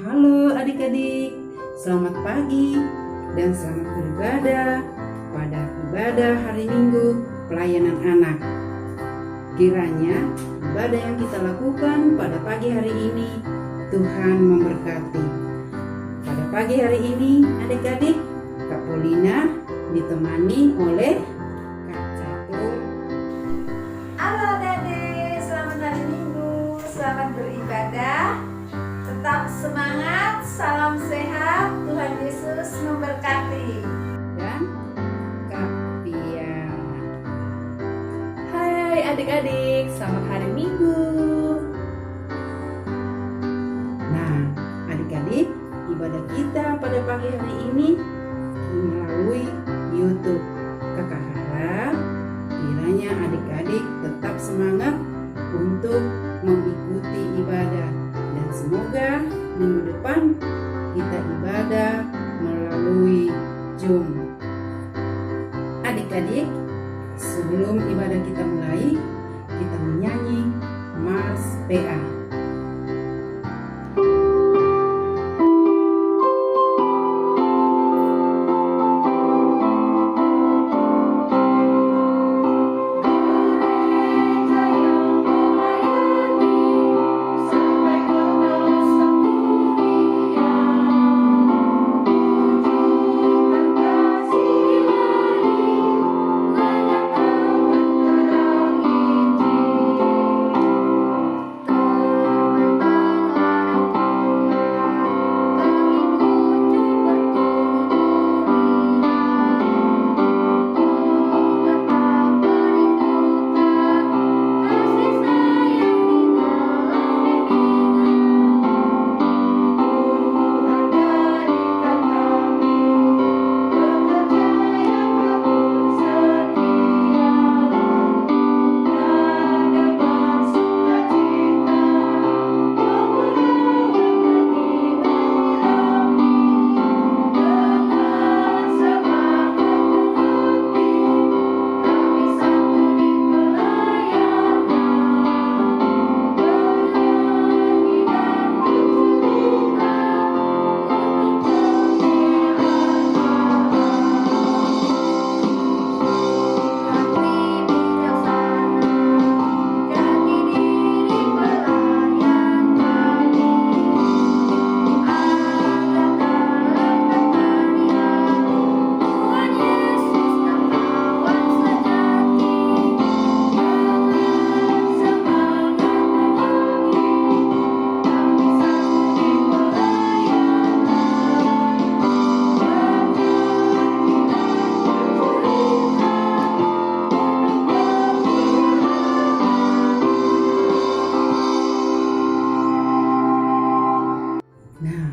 Halo adik-adik, selamat pagi dan selamat beribadah pada ibadah hari Minggu pelayanan anak. Kiranya ibadah yang kita lakukan pada pagi hari ini Tuhan memberkati. Pada pagi hari ini adik-adik, Kak Polina ditemani oleh Kak Catur. Halo adik-adik, selamat hari Minggu, selamat beribadah. Tetap semangat, salam sehat, Tuhan Yesus memberkati. Dan Kak Pia. Hai adik-adik, selamat hari Minggu. Nah, adik-adik, ibadah kita pada pagi hari ini melalui YouTube. Kakak harap kiranya adik-adik tetap semangat untuk mengikuti ibadah. Dan semoga minggu depan kita ibadah melalui Zoom. Adik-adik, sebelum ibadah kita mulai, kita menyanyi Mars PA. Nah,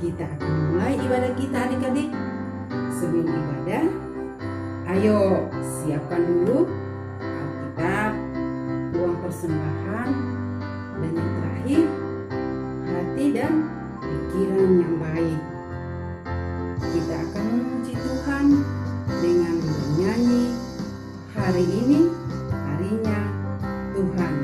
kita akan mulai ibadah kita adik-adik. Sebelum ibadah, ayo siapkan dulu Alkitab, uang persembahan, dan yang terakhir, hati dan pikiran yang baik. Kita akan memuji Tuhan dengan bernyanyi, hari ini harinya Tuhan.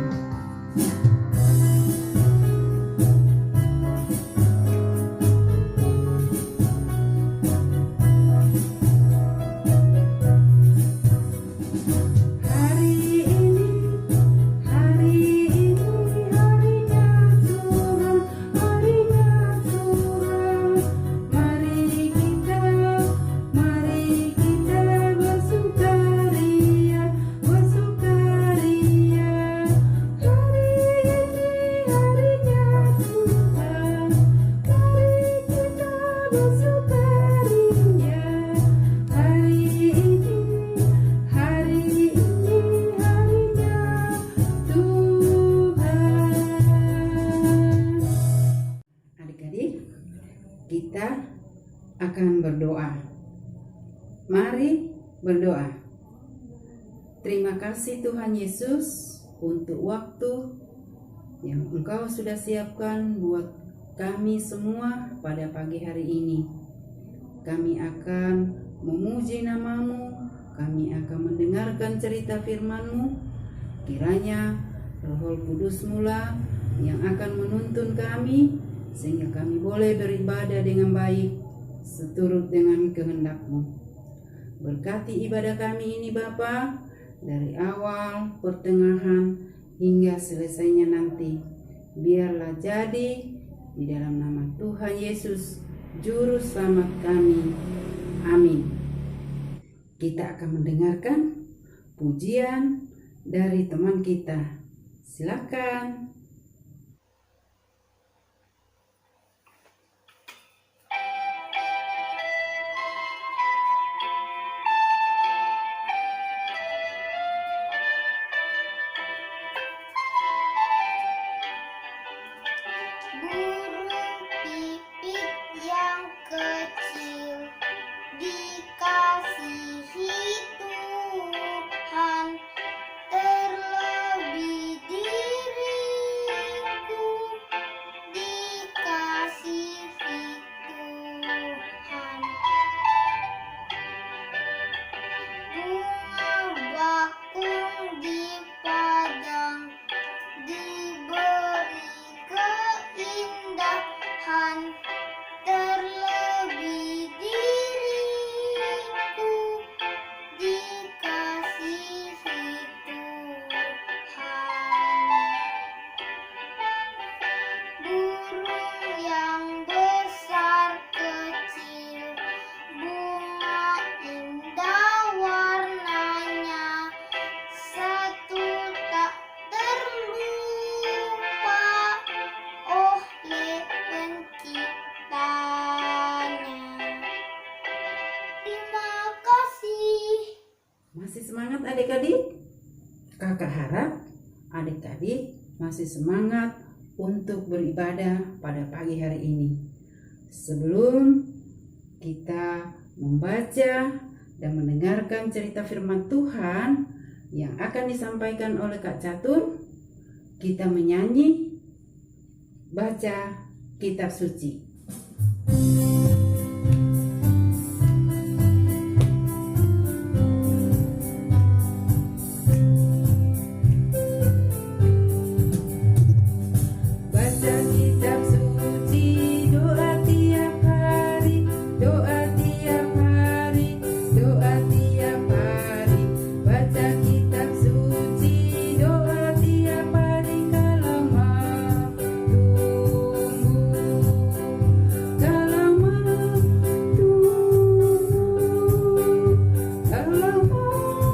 Kita akan berdoa. Mari berdoa. Terima kasih Tuhan Yesus untuk waktu yang Engkau sudah siapkan buat kami semua pada pagi hari ini. Kami akan memuji nama-Mu, kami akan mendengarkan cerita firman-Mu. Kiranya Roh Kudus-Mu lah yang akan menuntun kami sehingga kami boleh beribadah dengan baik seturut dengan kehendak-Mu. Berkati ibadah kami ini Bapa, dari awal, pertengahan, hingga selesainya nanti. Biarlah jadi di dalam nama Tuhan Yesus, Juru Selamat kami. Amin. Kita akan mendengarkan pujian dari teman kita. Silakan. Burung pipit yang kecil dikasihi Tuhan, terlebih diriku dikasihi Tuhan. Bunga bakung di padang diberi keindahan, terlebih diriku dikasihi Tuhan. Burung yang besar kecil, bunga indah warnanya, satu tak terlupa oleh penciptanya. Terima kasih. Masih semangat adik-adik? Kakak harap adik-adik masih semangat untuk beribadah pada pagi hari ini. Sebelum kita membaca dan mendengarkan cerita firman Tuhan yang akan disampaikan oleh Kak Catur, kita menyanyi baca kitab suci. Baca kitab suci, doa tiap hari, doa tiap hari, doa tiap hari. Baca kitab suci, doa tiap hari, kalau mau tunggu, kalau mau tunggu, kalau mau tunggu.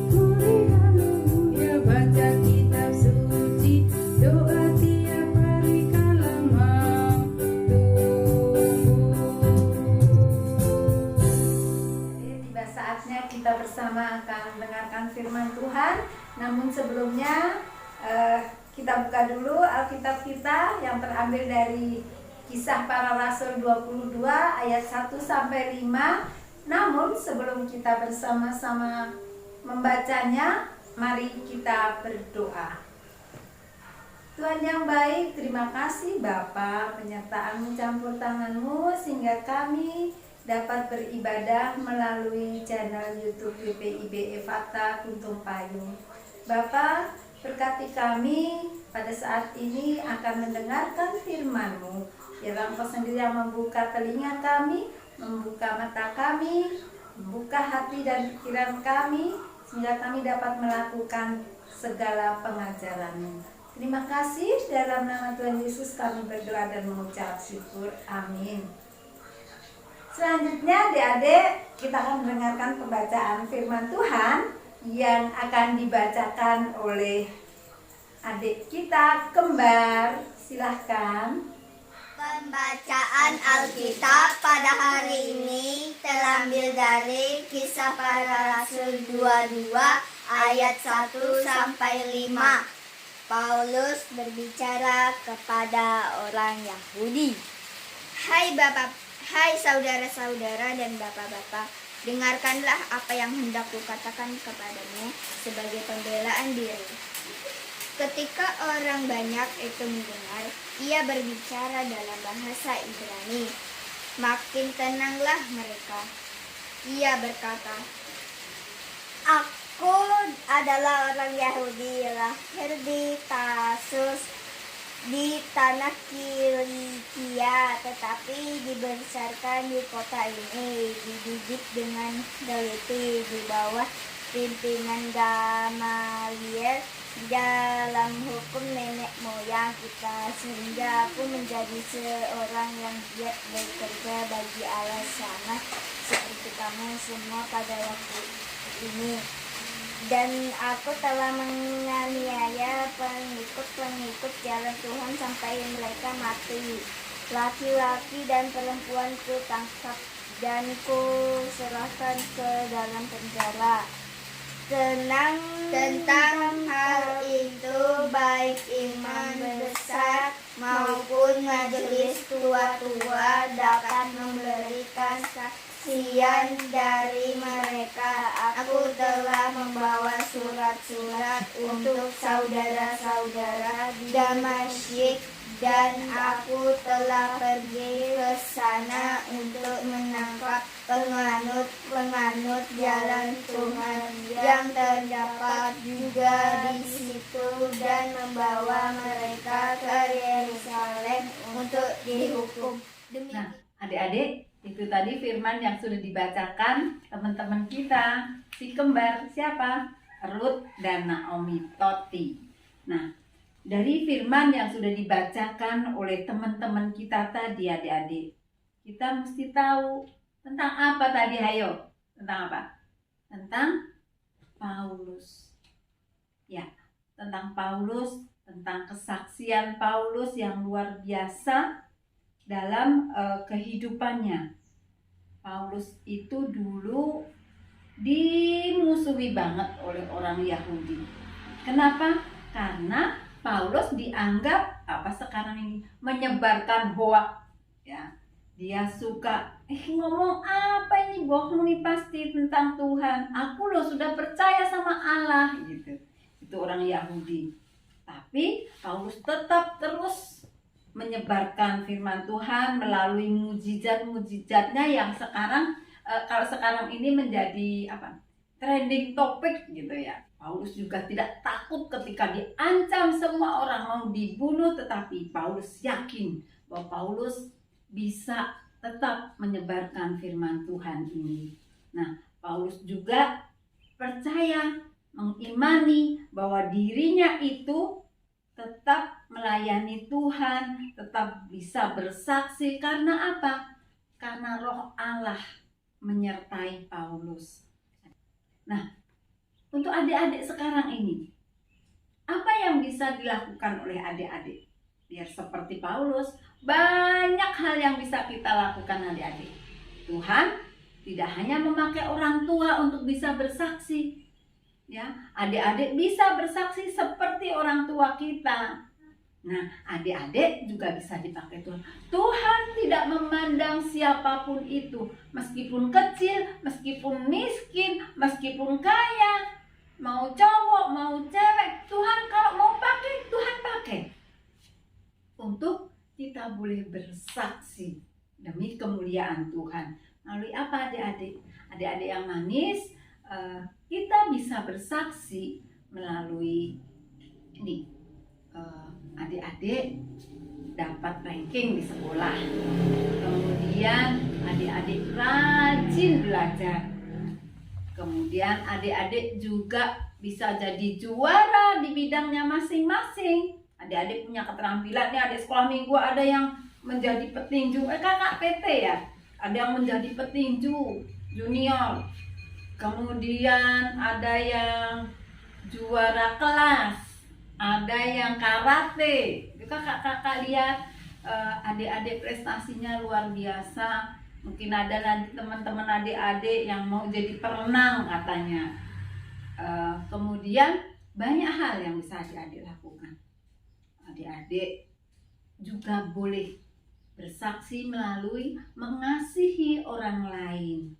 Glory haleluya. Baca kitab suci, doa tiap hari, kalau mau tunggu. Tiba saatnya kita bersama akan mendengarkan firman Tuhan. Namun sebelumnya kita buka dulu Alkitab kita yang terambil dari Kisah Para Rasul 22 ayat 1 sampai 5. Namun sebelum kita bersama-sama membacanya, mari kita berdoa. Tuhan yang baik, terima kasih Bapa, penyertaan-Mu, campur tangan-Mu sehingga kami dapat beribadah melalui channel YouTube GPIB Efata Kuntung Payung. Bapa, berkati kami pada saat ini akan mendengarkan firman-Mu. Biarlah Engkau sendiri yang membuka telinga kami, membuka mata kami, membuka hati dan pikiran kami, sehingga kami dapat melakukan segala pengajaran-Mu. Terima kasih, dalam nama Tuhan Yesus kami berdoa dan mengucap syukur. Amin. Selanjutnya adik-adik, kita akan mendengarkan pembacaan firman Tuhan yang akan dibacakan oleh adik kita kembar. Silahkan. Pembacaan Alkitab pada hari ini terambil dari Kisah Para Rasul 22 ayat 1 sampai 5. Paulus berbicara kepada orang Yahudi. Hai saudara-saudara dan bapak-bapak, dengarkanlah apa yang hendak kukatakan kepadamu sebagai pembelaan diri. Ketika orang banyak itu mendengar, ia berbicara dalam bahasa Ibrani. Makin tenanglah mereka. Ia berkata, "Aku adalah orang Yahudi, lahir di Tarsus di tanah Kilikia, tetapi dibesarkan di kota ini, dididik dengan teliti di bawah pimpinan Gamaliel dalam hukum nenek moyang kita, sehingga aku menjadi seorang yang giat bekerja bagi Allah, sama seperti kamu semua pada waktu ini. Dan aku telah menganiaya pengikut-pengikut jalan Tuhan sampai mereka mati. Laki-laki dan perempuan ku tangkap dan ku serahkan ke dalam penjara. Tentang hal itu, baik imam besar maupun majelis tua-tua dapat memberikan saksian dari mereka. Aku telah membawa surat-surat untuk saudara-saudara di Damaskus, dan aku telah pergi ke sana untuk menangkap penganut jalan Tuhan yang terdapat juga di situ, dan membawa mereka ke Yerusalem untuk dihukum. Nah, adik-adik, itu tadi firman yang sudah dibacakan teman-teman kita, si kembar siapa? Ruth dan Naomi Toti. Nah, dari firman yang sudah dibacakan oleh teman-teman kita tadi, adik-adik, kita mesti tahu tentang apa tadi, ayo? Tentang apa? Tentang Paulus. Ya, tentang Paulus, tentang kesaksian Paulus yang luar biasa dalam kehidupannya. Paulus itu dulu dimusuhi banget oleh orang Yahudi. Kenapa? Karena Paulus dianggap sekarang ini menyebarkan hoak, ya. Dia suka ngomong apa ini, bohong nih pasti tentang Tuhan. Aku loh sudah percaya sama Allah gitu. Itu orang Yahudi. Tapi Paulus tetap terus menyebarkan firman Tuhan melalui mujizat-mujizatnya yang sekarang kalau sekarang ini menjadi trending topik gitu ya. Paulus juga tidak takut ketika diancam semua orang mau dibunuh, tetapi Paulus yakin bahwa Paulus bisa tetap menyebarkan firman Tuhan ini. Nah, Paulus juga percaya, mengimani bahwa dirinya itu tetap melayani Tuhan, tetap bisa bersaksi. Karena apa? Karena Roh Allah menyertai Paulus. Nah, untuk adik-adik sekarang ini, apa yang bisa dilakukan oleh adik-adik? Biar seperti Paulus, banyak hal yang bisa kita lakukan adik-adik. Tuhan tidak hanya memakai orang tua untuk bisa bersaksi. Ya, adik-adik bisa bersaksi seperti orang tua kita. Nah, adik-adik juga bisa dipakai Tuhan. Tuhan tidak memandang siapapun itu, meskipun kecil, meskipun miskin, meskipun kaya, mau cowok, mau cewek, Tuhan kalau mau pakai, Tuhan pakai. Untuk kita boleh bersaksi demi kemuliaan Tuhan. Melalui apa adik-adik? Adik-adik yang manis, kita bisa bersaksi melalui ini. Adik-adik dapat ranking di sekolah. Kemudian adik-adik rajin belajar. Kemudian adik-adik juga bisa jadi juara di bidangnya masing-masing. Adik-adik punya keterampilan nih, adik sekolah minggu ada yang menjadi petinju, kakak PT ya. Ada yang menjadi petinju junior. Kemudian ada yang juara kelas, ada yang karate. Itu kakak-kakak lihat adik-adik prestasinya luar biasa. Mungkin ada nanti teman-teman adik-adik yang mau jadi perenang katanya. Kemudian banyak hal yang bisa adik-adik lakukan. Adik-adik juga boleh bersaksi melalui mengasihi orang lain.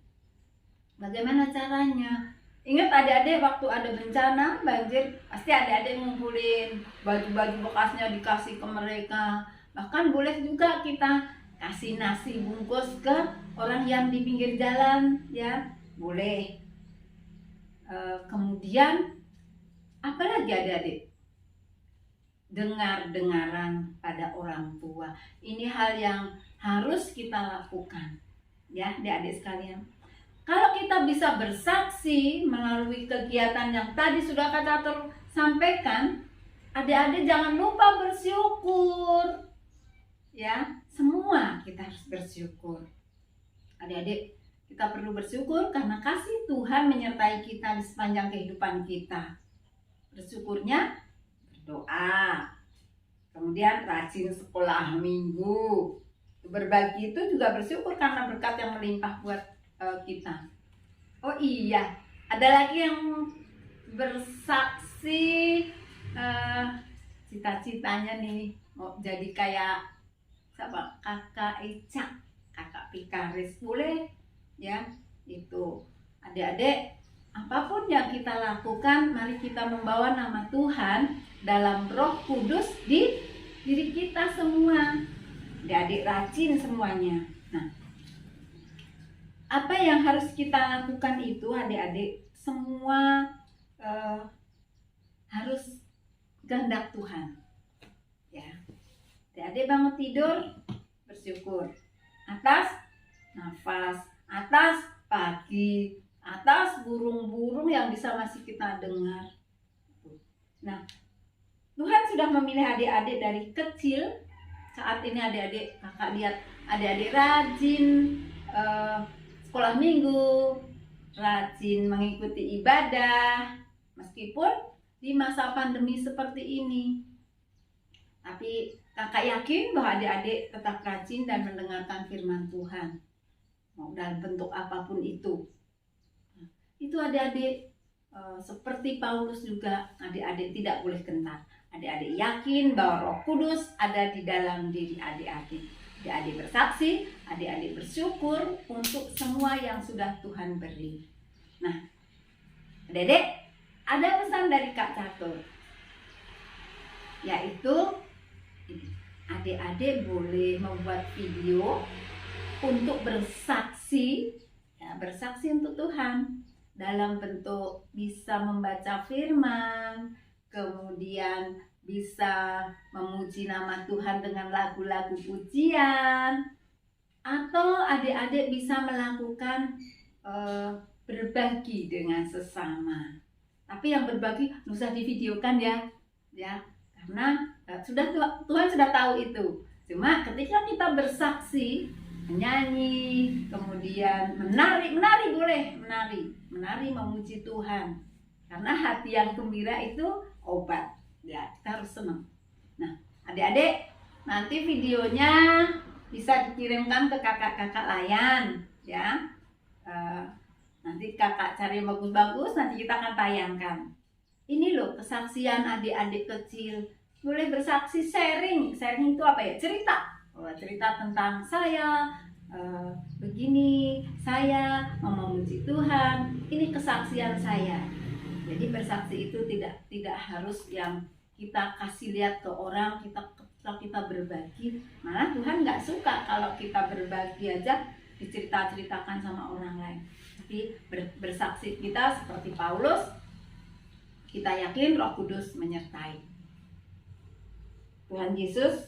Bagaimana caranya? Ingat adik-adik waktu ada bencana banjir, pasti adik-adik ngumpulin baju-baju bekasnya dikasih ke mereka. Bahkan boleh juga kita kasih nasi bungkus ke orang yang di pinggir jalan, ya boleh. Kemudian apa lagi adik-adik? dengar-dengaran pada orang tua. Ini hal yang harus kita lakukan, ya adik-adik sekalian. Kalau kita bisa bersaksi melalui kegiatan yang tadi sudah kita sampaikan, adik-adik jangan lupa bersyukur. Ya, semua kita harus bersyukur. Adik-adik, kita perlu bersyukur karena kasih Tuhan menyertai kita di sepanjang kehidupan kita. Bersyukurnya berdoa, kemudian rajin sekolah minggu, berbagi itu juga bersyukur karena berkat yang melimpah buat kita. Oh iya, ada lagi yang bersaksi cita-citanya nih mau jadi kayak siapa? Kakak Ica, kakak Pikaris, boleh ya? Itu adik-adik, apapun yang kita lakukan, mari kita membawa nama Tuhan dalam Roh Kudus di diri kita semua. Adik-adik rajin semuanya. Nah, apa yang harus kita lakukan itu adik-adik semua harus kehendak Tuhan. Ya, adik-adik bangun tidur bersyukur atas nafas, atas pagi, atas burung-burung yang bisa masih kita dengar. Nah, Tuhan sudah memilih adik-adik dari kecil. Saat ini adik-adik, kakak lihat adik-adik rajin sekolah minggu, rajin mengikuti ibadah, meskipun di masa pandemi seperti ini. Tapi kakak yakin bahwa adik-adik tetap rajin dan mendengarkan firman Tuhan, mau dalam bentuk apapun itu. Itu adik-adik seperti Paulus juga, adik-adik tidak boleh gentar. Adik-adik yakin bahwa Roh Kudus ada di dalam diri adik-adik. Adik-adik bersaksi, adik-adik bersyukur untuk semua yang sudah Tuhan beri. Nah, adik-adik, ada pesan dari Kak Catur, yaitu adik-adik boleh membuat video untuk bersaksi, ya, bersaksi untuk Tuhan dalam bentuk bisa membaca firman, kemudian bisa memuji nama Tuhan dengan lagu-lagu pujian, atau adik-adik bisa melakukan berbagi dengan sesama. Tapi yang berbagi nggak usah divideokan ya, karena Tuhan sudah tahu itu. Cuma ketika kita bersaksi, menyanyi, kemudian menari boleh, menari memuji Tuhan, karena hati yang gembira itu obat, ya kita harus senang. Nah, adik-adik, nanti videonya bisa dikirimkan ke kakak-kakak layan, ya. Nanti kakak cari yang bagus-bagus, nanti kita akan tayangkan. Ini loh kesaksian adik-adik kecil, boleh bersaksi, sharing itu apa ya? Cerita tentang saya begini, saya memuji Tuhan, ini kesaksian saya. Jadi bersaksi itu tidak harus yang kita kasih lihat ke orang, kita berbagi. Malah Tuhan nggak suka kalau kita berbagi aja diceritakan sama orang lain. Tapi bersaksi kita seperti Paulus, kita yakin Roh Kudus menyertai. Tuhan Yesus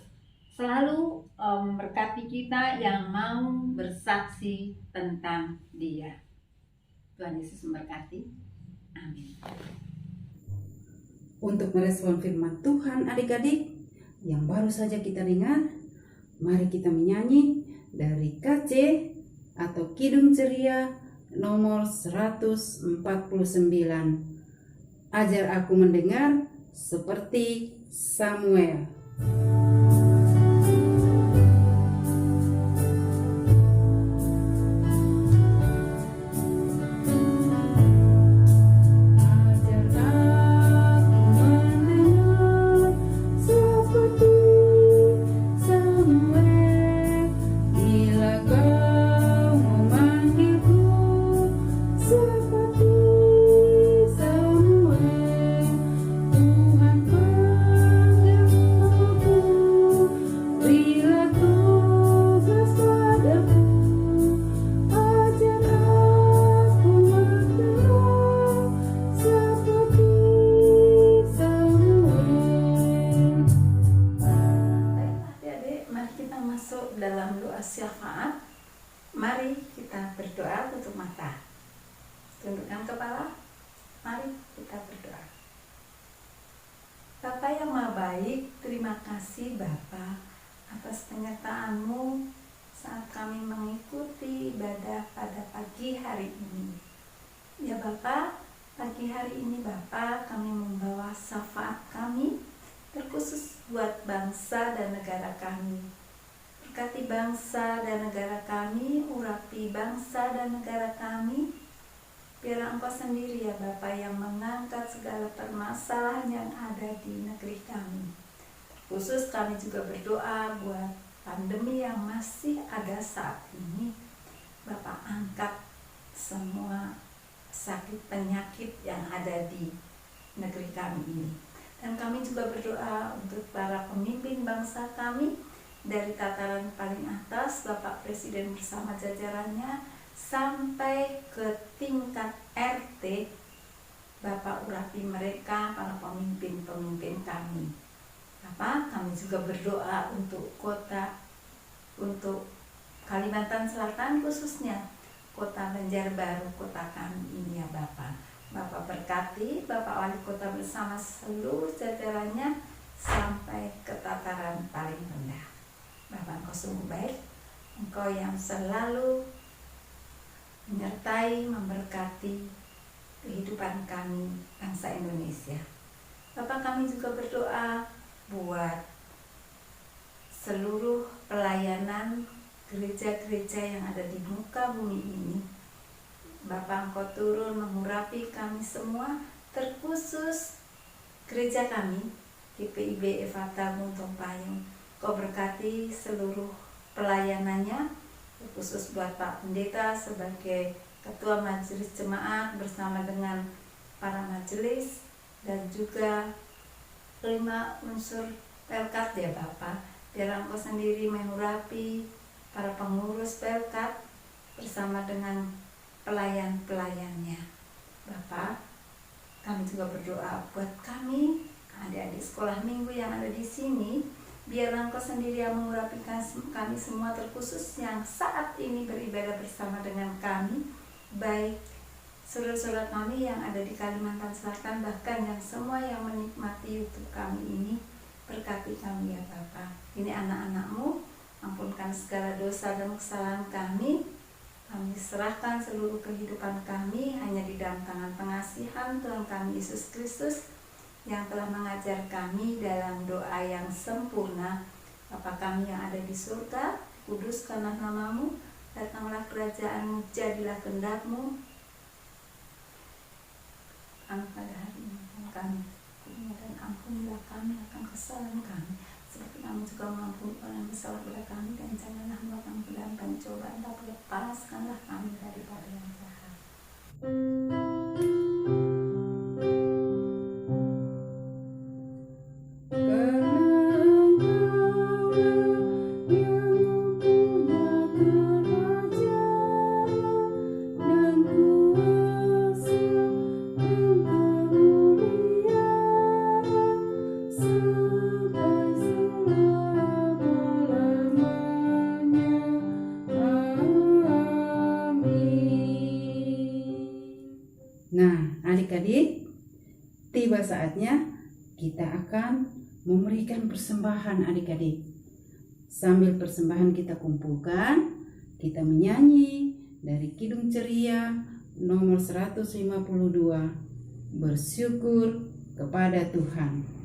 selalu memberkati kita yang mau bersaksi tentang Dia. Tuhan Yesus memberkati. Amin. Untuk merespon firman Tuhan adik-adik yang baru saja kita dengar, mari kita menyanyi dari KC atau Kidung Ceria nomor 149. Ajar aku mendengar seperti Samuel. Tuhan panggil aku berdoa syafaat. Mari kita berdoa tutup mata. Tundukkan kepala. Mari kita berdoa. Bapa yang Maha Baik, terima kasih Bapa atas penyertaan-Mu saat kami mengikuti ibadah pada pagi hari ini. Ya Bapa, pagi hari ini Bapa, kami membawa syafaat kami terkhusus buat bangsa dan negara kami. Berkati bangsa dan negara kami, urapi bangsa dan negara kami. Biar Engkau sendiri ya Bapa yang mengangkat segala permasalahan yang ada di negeri kami. Khusus kami juga berdoa buat pandemi yang masih ada saat ini. Bapa angkat semua sakit penyakit yang ada di negeri kami ini. Dan kami juga berdoa untuk para pemimpin bangsa kami dari tataran paling atas, Bapak Presiden bersama jajarannya, sampai ke tingkat RT. Bapak urapi mereka, para pemimpin-pemimpin kami. Bapak, kami juga berdoa untuk kota, untuk Kalimantan Selatan khususnya, kota Banjarbaru, kota kami ini ya Bapak. Bapak berkati, Bapak Wali Kota bersama seluruh jajarannya sampai ke tataran paling rendah. Bapak, Engkau sungguh baik, Engkau yang selalu menyertai, memberkati kehidupan kami bangsa Indonesia. Bapak, kami juga berdoa buat seluruh pelayanan gereja-gereja yang ada di muka bumi ini. Bapak, Engkau turun mengurapi kami semua, terkhusus gereja kami GPIB Efata Guntung Payung. Engkau berkati seluruh pelayanannya, khusus buat Pak Pendeta sebagai Ketua Majelis Jemaat bersama dengan para majelis dan juga 5 unsur Pelkat ya Bapak. Biar Engkau sendiri mengurapi para pengurus Pelkat bersama dengan pelayan-pelayannya. Bapak, kami juga berdoa buat kami, adik-adik sekolah minggu yang ada di sini. Biar Engkau sendiri yang mengurapi kami semua, terkhusus yang saat ini beribadah bersama dengan kami, baik saudara-saudara kami yang ada di Kalimantan Selatan, bahkan yang semua yang menikmati YouTube kami ini. Berkati kami ya Bapa. Ini anak-anak-Mu, ampunkan segala dosa dan kesalahan kami. Kami serahkan seluruh kehidupan kami hanya di dalam tangan pengasihan Tuhan kami Yesus Kristus, yang telah mengajar kami dalam doa yang sempurna. Bapa kami yang ada di surga, kuduskanlah nama-Mu, datanglah kerajaan-Mu, jadilah kehendak-Mu. Pada hari ini kami, dan ampunilah kami akan kesalahan kami, seperti kami juga mengampuni orang yang bersalah kepada kami, dan janganlah melakukan ke dalam pencobaan, tapi lepaskanlah kami daripada yang jahat. Nah, adik-adik, tiba saatnya kita akan memberikan persembahan adik-adik. Sambil persembahan kita kumpulkan, kita menyanyi dari Kidung Ceria nomor 152, bersyukur kepada Tuhan.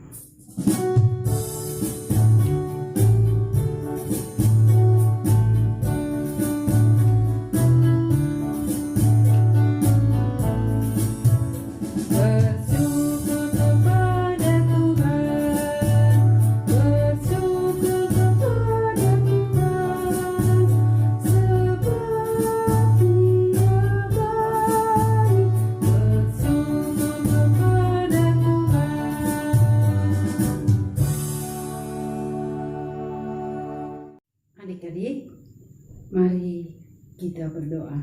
Adik-adik, mari kita berdoa.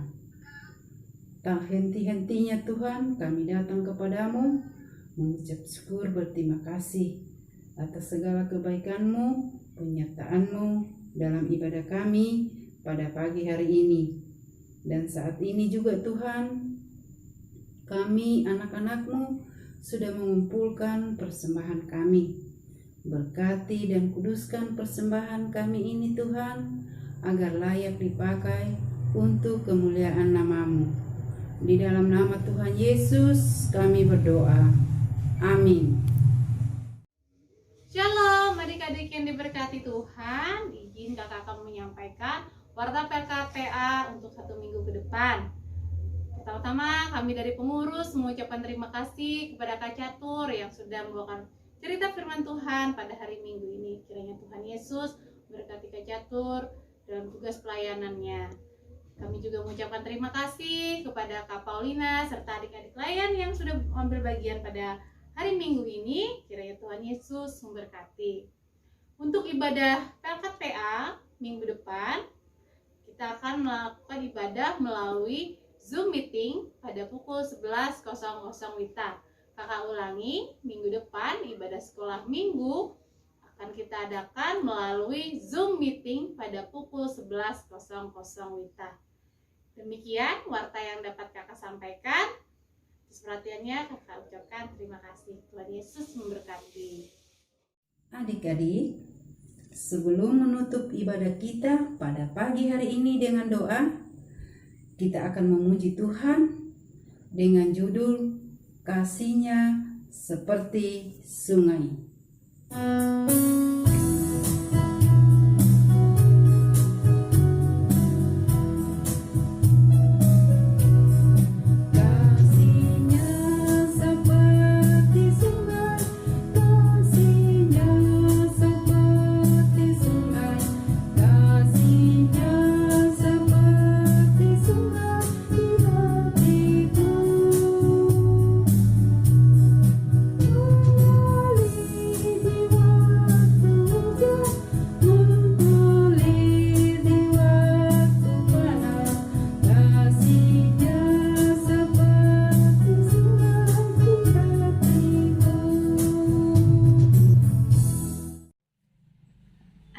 Tak henti-hentinya Tuhan, kami datang kepadamu mengucap syukur berterima kasih atas segala kebaikan-Mu, penyertaan-Mu dalam ibadah kami pada pagi hari ini. Dan saat ini juga Tuhan, kami anak-anak-Mu sudah mengumpulkan persembahan kami. Berkati dan kuduskan persembahan kami ini Tuhan, agar layak dipakai untuk kemuliaan nama-Mu. Di dalam nama Tuhan Yesus kami berdoa. Amin. Shalom adik-adik yang diberkati Tuhan. Izin kakak akan menyampaikan warta PKTA untuk 1 minggu ke depan. Pertama-tama kami dari pengurus mengucapkan terima kasih kepada Kak Catur yang sudah membawakan cerita firman Tuhan pada hari Minggu ini. Kiranya Tuhan Yesus memberkati Kak Catur dalam tugas pelayanannya. Kami juga mengucapkan terima kasih kepada Kak Paulina serta adik-adik lain yang sudah mengambil bagian pada hari Minggu ini. Kiranya Tuhan Yesus memberkati. Untuk ibadah PKTA minggu depan, kita akan melakukan ibadah melalui Zoom meeting pada pukul 11.00 WITA. Kakak ulangi, minggu depan ibadah sekolah minggu akan kita adakan melalui Zoom meeting pada pukul 11.00 WITA. Demikian warta yang dapat kakak sampaikan. Atas perhatiannya kakak ucapkan terima kasih. Tuhan Yesus memberkati. Adik-adik, sebelum menutup ibadah kita pada pagi hari ini dengan doa, kita akan memuji Tuhan dengan judul Kasih-Nya Seperti Sungai.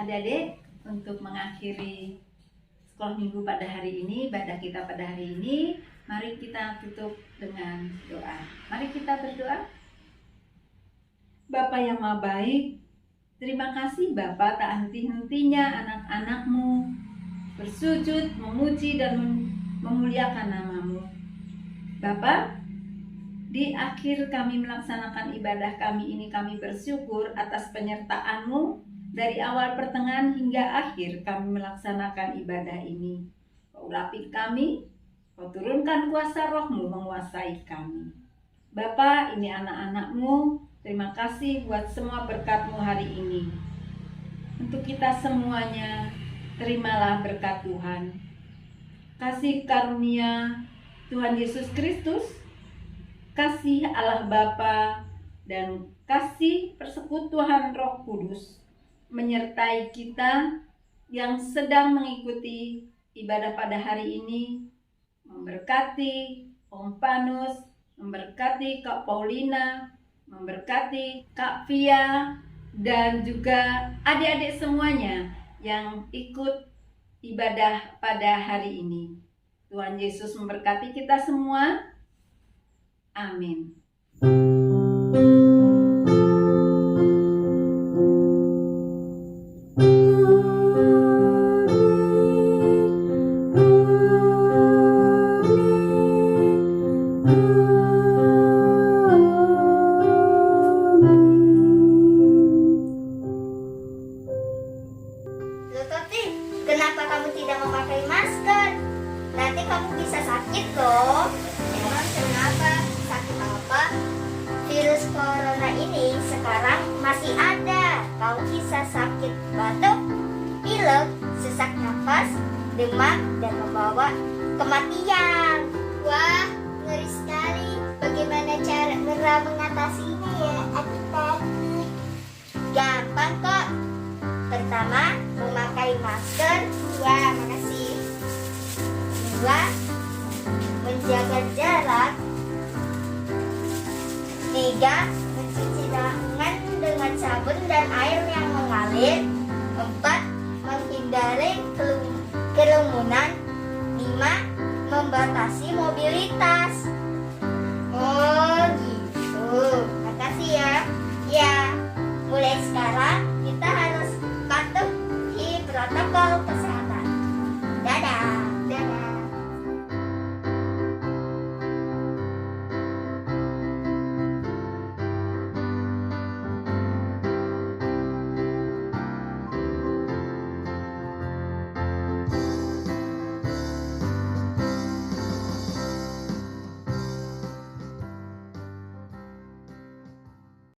Adik-adik, untuk mengakhiri sekolah minggu pada hari ini, ibadah kita pada hari ini, mari kita tutup dengan doa. Mari kita berdoa. Bapa yang Maha Baik, terima kasih Bapa tak henti-hentinya anak-anak-Mu bersujud, memuji dan memuliakan nama-Mu. Bapa, di akhir kami melaksanakan ibadah kami ini, kami bersyukur atas penyertaan-Mu. Dari awal pertengahan hingga akhir kami melaksanakan ibadah ini. Kau urapi kami, Kau turunkan kuasa Roh-Mu menguasai kami. Bapa, ini anak-anak-Mu, terima kasih buat semua berkat-Mu hari ini. Untuk kita semuanya, terimalah berkat Tuhan. Kasih karunia Tuhan Yesus Kristus, kasih Allah Bapa, dan kasih persekutuan Roh Kudus menyertai kita yang sedang mengikuti ibadah pada hari ini, memberkati Om Panus, memberkati Kak Paulina, memberkati Kak Via, dan juga adik-adik semuanya yang ikut ibadah pada hari ini. Tuhan Yesus memberkati kita semua. Amin. Loh Toti, kenapa kamu tidak memakai masker? Nanti kamu bisa sakit loh. Emang kenapa? Sakit apa? Virus corona ini sekarang masih ada. Kamu bisa sakit batuk, pilek, sesak nafas, demam, dan membawa kematian. Wah, ngeri sekali. Bagaimana cara mengatasinya ya, adik-adik? Gampang kok. Pertama, memakai masker. Wah, makasih. Kedua, menjaga jarak. Tiga, mencuci tangan dengan sabun dan air yang mengalir. Empat,